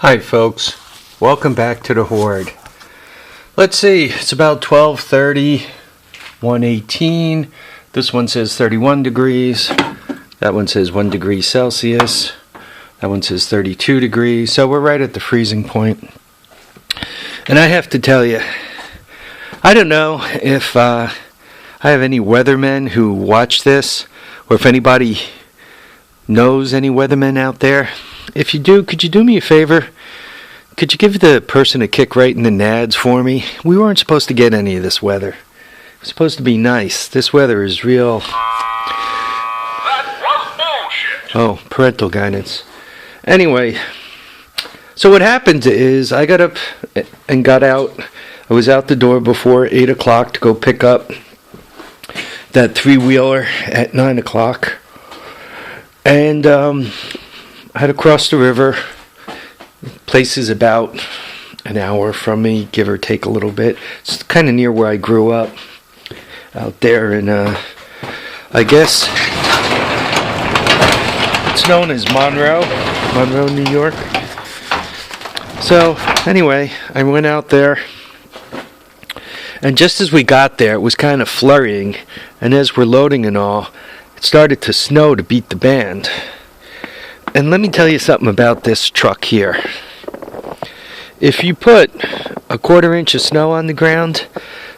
Hi folks, welcome back to the Horde. Let's see, it's about 12:30, 118. This one says 31 degrees. That one says 1 degree Celsius. That one says 32 degrees. So we're right at the freezing point. And I have to tell you, I don't know if I have any weathermen who watch this, or if anybody knows any weathermen out there. If you do, could you do me a favor? Could you give the person a kick right in the nads for me? We weren't supposed to get any of this weather. It was supposed to be nice. This weather is real. That was bullshit. Oh, parental guidance. Anyway, so what happened is I got up and got out. I was out the door before 8 o'clock to go pick up that three-wheeler at 9 o'clock. And I had to cross the river. Place is about an hour from me, give or take a little bit. It's kind of near where I grew up, out there in, I guess, it's known as Monroe, New York. So, anyway, I went out there, and just as we got there, it was kind of flurrying, and as we're loading and all, it started to snow to beat the band. And let me tell you something about this truck here. If you put a 1/4 inch of snow on the ground,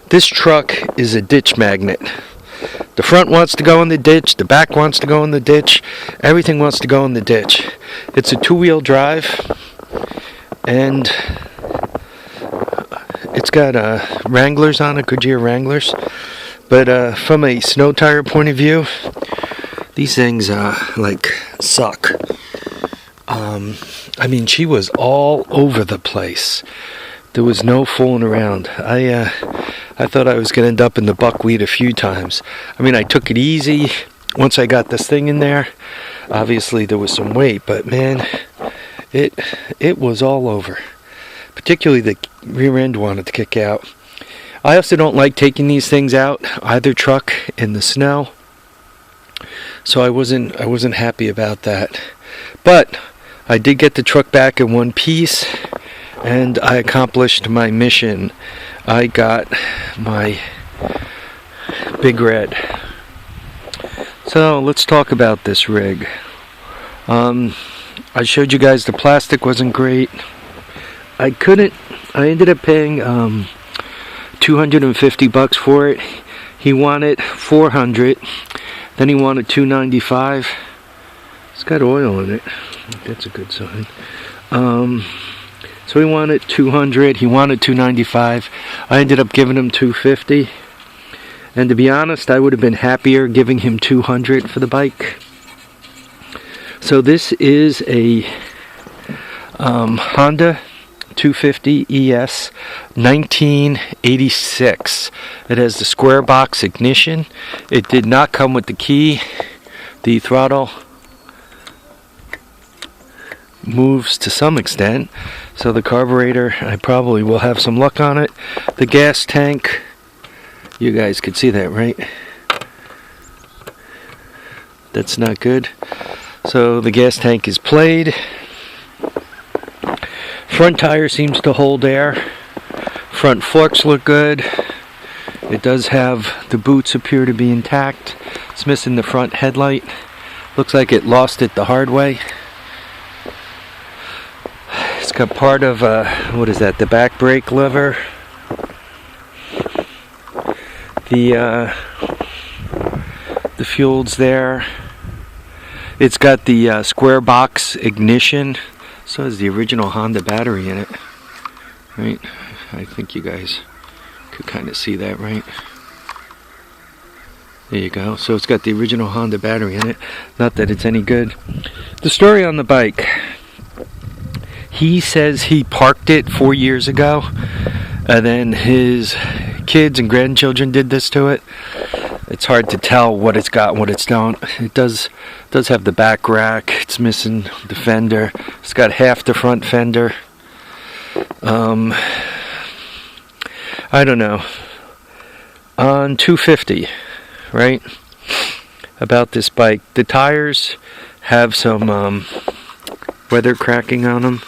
this truck is a ditch magnet. The front wants to go in the ditch, the back wants to go in the ditch, everything wants to go in the ditch. It's a 2-wheel drive, and it's got Wranglers on it, Goodyear Wranglers. But from a snow tire point of view, these things suck. I mean, she was all over the place. There was no fooling around. I thought I was going to end up in the buckwheat a few times. I mean, I took it easy once I got this thing in there. Obviously, there was some weight, but man, it was all over. Particularly the rear end wanted to kick out. I also don't like taking these things out, either truck, in the snow. So I wasn't happy about that. But I did get the truck back in one piece, and I accomplished my mission. I got my Big Red. So let's talk about this rig. I showed you guys the plastic wasn't great. I ended up paying $250 for it. He wanted $400. Then he wanted $295. It's got oil in it. That's a good sign. So he wanted $200. He wanted $295. I ended up giving him $250. And to be honest, I would have been happier giving him $200 for the bike. So this is a Honda 250 ES 1986. It has the square box ignition. It did not come with the key. The throttle moves to some extent, so the carburetor, I probably will have some luck on it. The gas tank, you guys could see that, right? That's not good. So the gas tank is played. Front tire seems to hold air. Front forks look good. It does have, the boots appear to be intact. It's missing the front headlight. Looks like it lost it the hard way. It's got part of, what is that, the back brake lever. The fuel's there. It's got the square box ignition. So has the original Honda battery in it, right? I think you guys could kind of see that, right? There you go. So it's got the original Honda battery in it. Not that it's any good. The story on the bike. He says he parked it 4 years ago, and then his kids and grandchildren did this to it. It's hard to tell what it's got and what it's don't. It does have the back rack. It's missing the fender. It's got half the front fender. I don't know. On 250, right? About this bike, the tires have some weather cracking on them.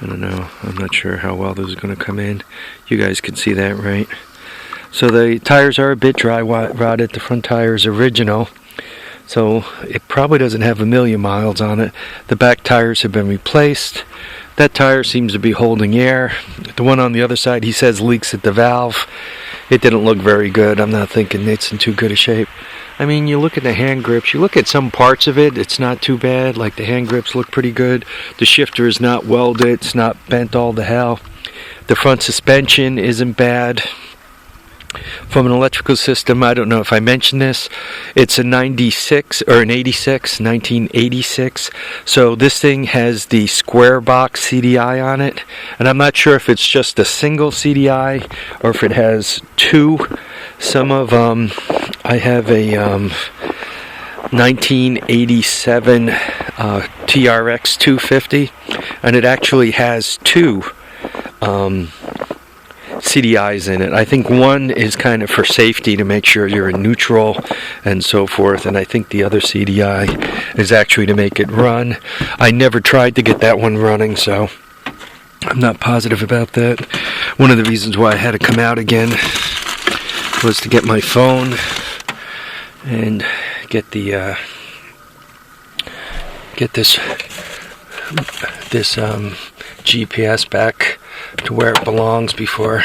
I don't know. I'm not sure how well this is going to come in. You guys can see that, right? So the tires are a bit dry rotted. The front tire is original, so it probably doesn't have 1,000,000 miles on it. The back tires have been replaced. That tire seems to be holding air. The one on the other side, he says, leaks at the valve. It didn't look very good. I'm not thinking it's in too good a shape. I mean, you look at the hand grips, you look at some parts of it, it's not too bad. Like the hand grips look pretty good. The shifter is not welded, it's not bent all to hell. The front suspension isn't bad. From an electrical system, I don't know if I mentioned this, it's a 96 or an 86, 1986. So this thing has the square box CDI on it, and I'm not sure if it's just a single CDI or if it has two. Some of I have a 1987 TRX 250, and it actually has two CDIs in it. I think one is kind of for safety to make sure you're in neutral and so forth, and I think the other CDI is actually to make it run. I never tried to get that one running, so I'm not positive about that. One of the reasons why I had to come out again was to get my phone and get the this GPS back to where it belongs before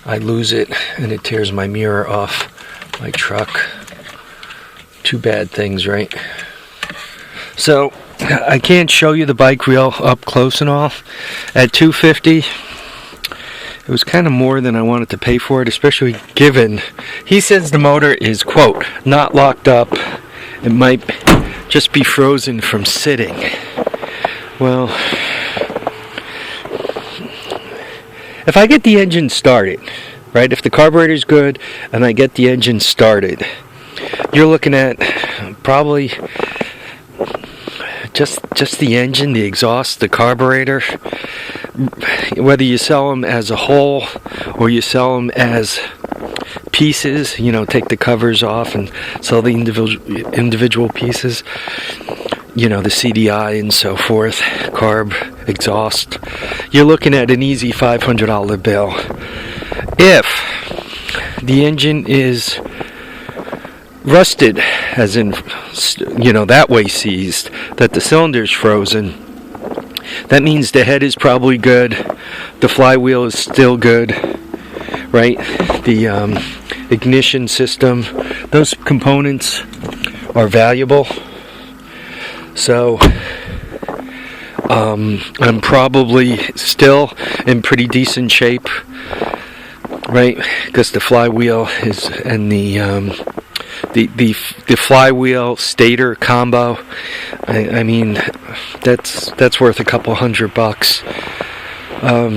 I lose it and it tears my mirror off my truck. Two bad things, right? So I can't show you the bike real up close and all. At $250, it was kind of more than I wanted to pay for it, especially given he says the motor is, quote, not locked up. It might just be frozen from sitting. Well, if I get the engine started, right, if the carburetor's good and I get the engine started, you're looking at probably just the engine, the exhaust, the carburetor. Whether you sell them as a whole or you sell them as pieces, you know, take the covers off and sell the individual pieces, you know, the CDI and so forth, carb, exhaust, you're looking at an easy $500 bill. If the engine is rusted, as in, you know, that way seized, that the cylinder's frozen, that means the head is probably good, the flywheel is still good, right? The ignition system, those components are valuable. So I'm probably still in pretty decent shape, right? Because the flywheel is, and the flywheel stator combo, I mean, that's worth a couple $100.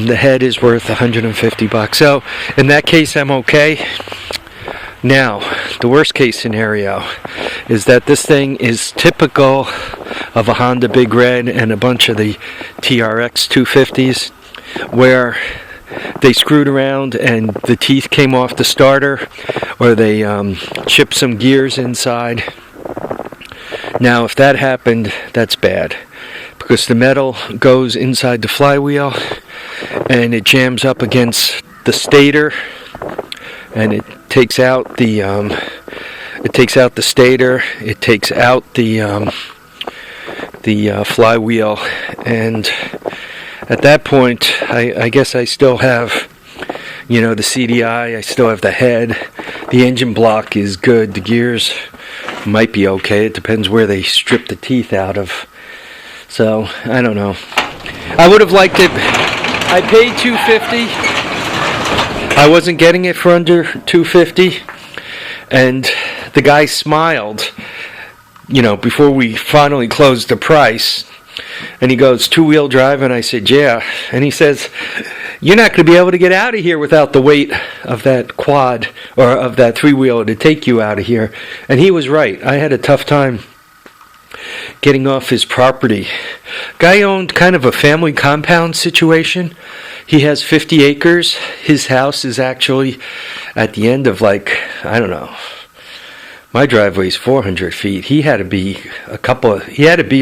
The head is worth $150. So in that case, I'm okay. Now, the worst case scenario is that this thing is typical of a Honda Big Red and a bunch of the TRX 250s, where they screwed around and the teeth came off the starter, or they chipped some gears inside. Now, if that happened, that's bad, because the metal goes inside the flywheel and it jams up against the stator, and it takes out the stator, it takes out the flywheel, and at that point, I guess I still have, you know, the CDI, I still have the head, the engine block is good, the gears might be okay, it depends where they strip the teeth out of. So, I don't know. I would have liked it. I paid $250. I wasn't getting it for under $250, and the guy smiled, you know, before we finally closed the price, and he goes, two-wheel drive, and I said, yeah, and he says, you're not going to be able to get out of here without the weight of that quad, or of that three-wheeler to take you out of here, and he was right. I had a tough time getting off his property. Guy owned kind of a family compound situation. He has 50 acres. His house is actually at the end of, like, I don't know, my driveway's 400 feet. He had to be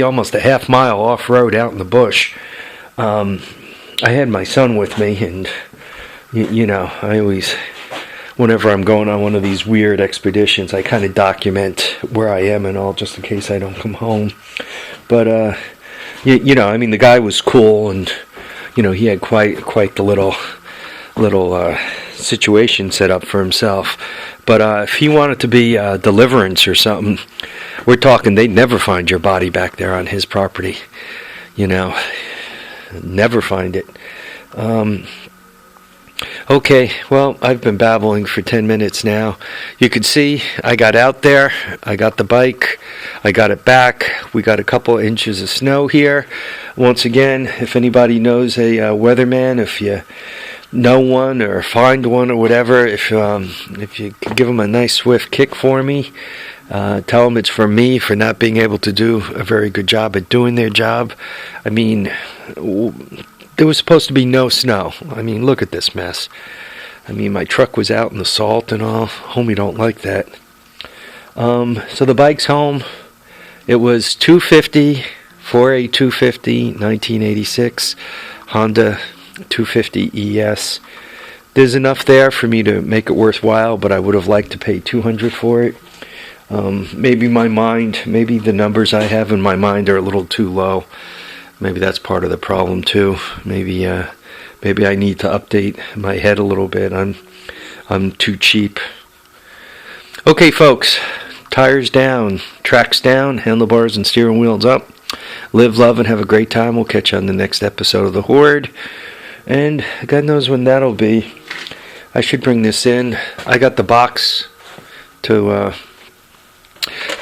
almost a half mile off-road out in the bush. I had my son with me, and you know, I always, whenever I'm going on one of these weird expeditions, I kind of document where I am and all, just in case I don't come home. But you know, I mean, the guy was cool, and you know, he had quite the little situation set up for himself. But if he wanted to be Deliverance or something, we're talking they'd never find your body back there on his property. You know, never find it. Okay, well, I've been babbling for 10 minutes now. You can see I got out there, I got the bike, I got it back. We got a couple inches of snow here. Once again, if anybody knows a weatherman, if you know one or find one or whatever, if you could give them a nice swift kick for me, tell them it's for me for not being able to do a very good job at doing their job. I mean, there was supposed to be no snow. I mean, look at this mess. I mean, my truck was out in the salt and all. Homie don't like that. So the bike's home. It was 250, Ford A250, 1986, Honda 250 ES. There's enough there for me to make it worthwhile, but I would have liked to pay $200 for it. Maybe the numbers I have in my mind are a little too low. Maybe that's part of the problem too. Maybe I need to update my head a little bit. I'm too cheap. Okay, folks. Tires down, tracks down, handlebars and steering wheels up. Live, love, and have a great time. We'll catch you on the next episode of The Horde. And God knows when that'll be. I should bring this in. I got the box to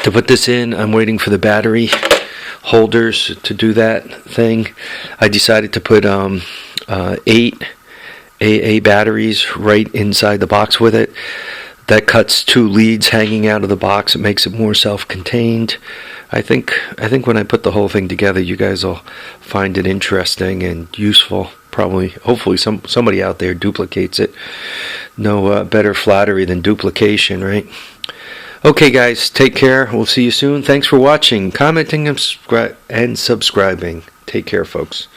put this in. I'm waiting for the battery holders to do that thing. I decided to put 8 AA batteries right inside the box with it. That cuts 2 leads hanging out of the box. It makes it more self-contained. I think when I put the whole thing together, you guys will find it interesting and useful. Hopefully somebody out there duplicates it. No better flattery than duplication, right? Okay, guys, take care. We'll see you soon. Thanks for watching, commenting, and subscribing. Take care, folks.